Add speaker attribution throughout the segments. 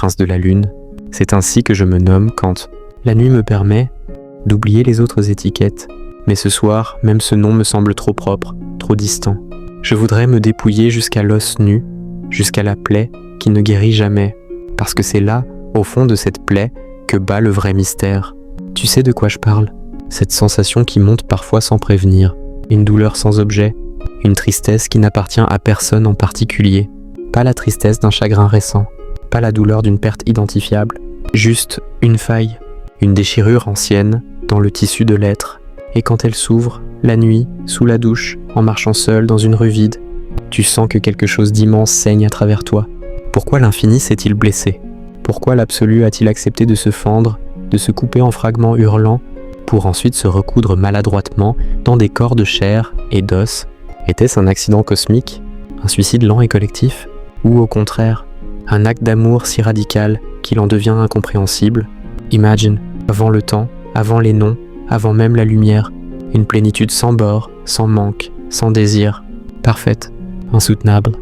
Speaker 1: prince de la lune. C'est ainsi que je me nomme quand la nuit me permet d'oublier les autres étiquettes. Mais ce soir, même ce nom me semble trop propre, trop distant. Je voudrais me dépouiller jusqu'à l'os nu, jusqu'à la plaie qui ne guérit jamais, parce que c'est là, au fond de cette plaie, que bat le vrai mystère. Tu sais de quoi je parle? Cette sensation qui monte parfois sans prévenir, une douleur sans objet, une tristesse qui n'appartient à personne en particulier, pas la tristesse d'un chagrin récent, pas la douleur d'une perte identifiable, juste une faille, une déchirure ancienne dans le tissu de l'être. Et quand elle s'ouvre, la nuit, sous la douche, en marchant seul dans une rue vide, tu sens que quelque chose d'immense saigne à travers toi. Pourquoi l'infini s'est-il blessé? Pourquoi l'absolu a-t-il accepté de se fendre, de se couper en fragments hurlants, pour ensuite se recoudre maladroitement dans des corps de chair et d'os? Était-ce un accident cosmique? Un suicide lent et collectif? Ou au contraire, un acte d'amour si radical qu'il en devient incompréhensible? Imagine, avant le temps, avant les noms, avant même la lumière, une plénitude sans bord, sans manque, sans désir, parfaite, insoutenable.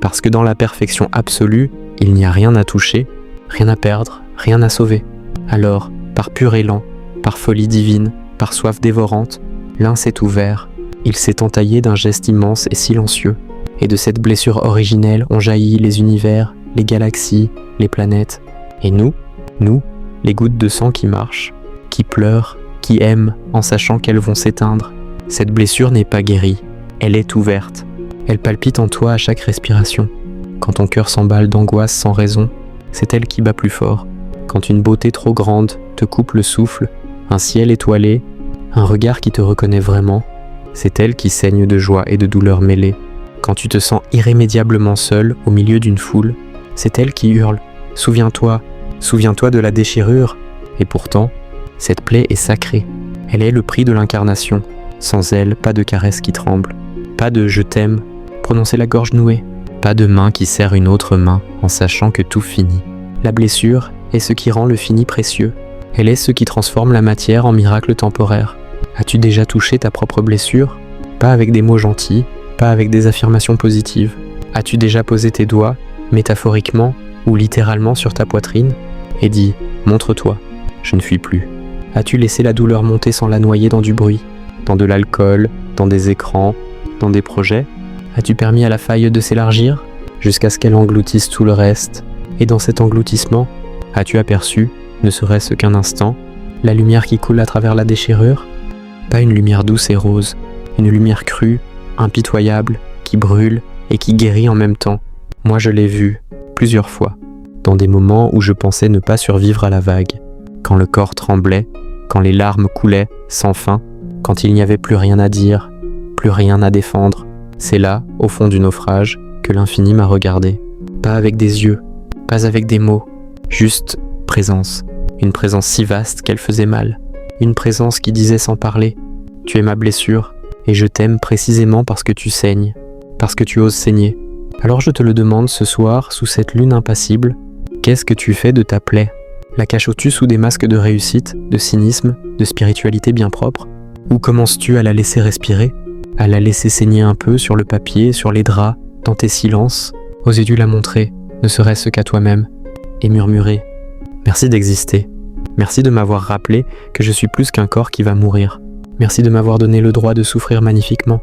Speaker 1: Parce que dans la perfection absolue, il n'y a rien à toucher, rien à perdre, rien à sauver. Alors, par pur élan, par folie divine, par soif dévorante, l'un s'est ouvert, il s'est entaillé d'un geste immense et silencieux, et de cette blessure originelle ont jailli les univers, les galaxies, les planètes, et nous, les gouttes de sang qui marchent, qui pleurent, qui aiment en sachant qu'elles vont s'éteindre. Cette blessure n'est pas guérie, elle est ouverte. Elle palpite en toi à chaque respiration. Quand ton cœur s'emballe d'angoisse sans raison, c'est elle qui bat plus fort. Quand une beauté trop grande te coupe le souffle, un ciel étoilé, un regard qui te reconnaît vraiment, c'est elle qui saigne de joie et de douleur mêlées. Quand tu te sens irrémédiablement seul au milieu d'une foule, c'est elle qui hurle « Souviens-toi, souviens-toi de la déchirure !» Et pourtant, cette plaie est sacrée. Elle est le prix de l'incarnation. Sans elle, pas de caresse qui tremble. Pas de « je t'aime » prononcé la gorge nouée. Pas de main qui serre une autre main en sachant que tout finit. La blessure est ce qui rend le fini précieux. Elle est ce qui transforme la matière en miracle temporaire. As-tu déjà touché ta propre blessure? Pas avec des mots gentils, pas avec des affirmations positives. As-tu déjà posé tes doigts, métaphoriquement ou littéralement sur ta poitrine, et dit « montre-toi, je ne fuis plus ». As-tu laissé la douleur monter sans la noyer dans du bruit, dans de l'alcool, dans des écrans, dans des projets? As-tu permis à la faille de s'élargir jusqu'à ce qu'elle engloutisse tout le reste? Et dans cet engloutissement, as-tu aperçu, ne serait-ce qu'un instant, la lumière qui coule à travers la déchirure? Pas une lumière douce et rose, une lumière crue, impitoyable, qui brûle et qui guérit en même temps. Moi je l'ai vue, plusieurs fois, dans des moments où je pensais ne pas survivre à la vague, quand le corps tremblait, quand les larmes coulaient sans fin, quand il n'y avait plus rien à dire, plus rien à défendre. C'est là, au fond du naufrage, que l'infini m'a regardé. Pas avec des yeux, pas avec des mots, juste présence. Une présence si vaste qu'elle faisait mal. Une présence qui disait sans parler « Tu es ma blessure, et je t'aime précisément parce que tu saignes, parce que tu oses saigner. » Alors je te le demande ce soir, sous cette lune impassible, qu'est-ce que tu fais de ta plaie? La caches-tu sous des masques de réussite, de cynisme, de spiritualité bien propre? Ou commences-tu à la laisser respirer? À la laisser saigner un peu sur le papier, sur les draps, dans tes silences? Osais-tu la montrer, ne serait-ce qu'à toi-même, et murmurer « Merci d'exister. Merci de m'avoir rappelé que je suis plus qu'un corps qui va mourir. Merci de m'avoir donné le droit de souffrir magnifiquement.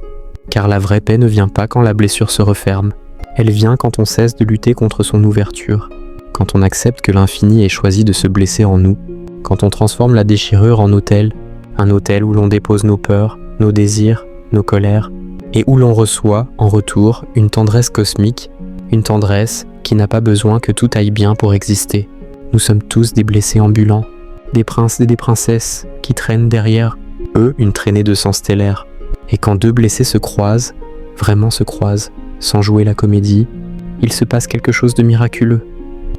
Speaker 1: Car la vraie paix ne vient pas quand la blessure se referme. Elle vient quand on cesse de lutter contre son ouverture. Quand on accepte que l'infini ait choisi de se blesser en nous. Quand on transforme la déchirure en autel. Un autel où l'on dépose nos peurs, nos désirs, nos colères. Et où l'on reçoit, en retour, une tendresse cosmique. Une tendresse qui n'a pas besoin que tout aille bien pour exister. Nous sommes tous des blessés ambulants. Des princes et des princesses qui traînent derrière eux une traînée de sang stellaire. Et quand deux blessés se croisent, vraiment se croisent, sans jouer la comédie, il se passe quelque chose de miraculeux.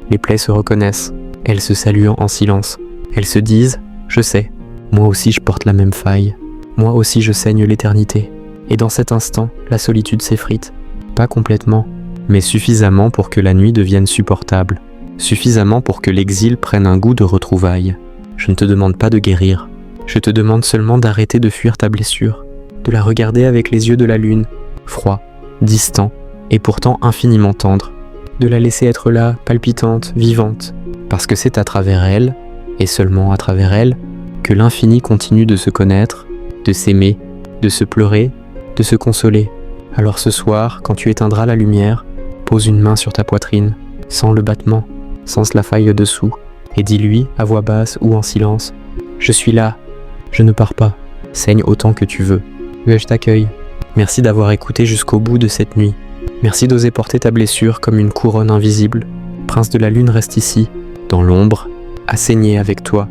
Speaker 1: Les plaies se reconnaissent, elles se saluent en silence. Elles se disent « Je sais, moi aussi je porte la même faille, moi aussi je saigne l'éternité. » Et dans cet instant, la solitude s'effrite. Pas complètement, mais suffisamment pour que la nuit devienne supportable. Suffisamment pour que l'exil prenne un goût de retrouvailles. Je ne te demande pas de guérir. Je te demande seulement d'arrêter de fuir ta blessure, de la regarder avec les yeux de la lune, froid, distant et pourtant infiniment tendre, de la laisser être là, palpitante, vivante, parce que c'est à travers elle, et seulement à travers elle, que l'infini continue de se connaître, de s'aimer, de se pleurer, de se consoler. Alors ce soir, quand tu éteindras la lumière, pose une main sur ta poitrine, sens le battement, sens la faille dessous, et dis-lui, à voix basse ou en silence, « Je suis là, je ne pars pas, saigne autant que tu veux, je t'accueille. Merci d'avoir écouté jusqu'au bout de cette nuit. Merci d'oser porter ta blessure comme une couronne invisible. Prince de la lune reste ici, dans l'ombre, à saigner avec toi.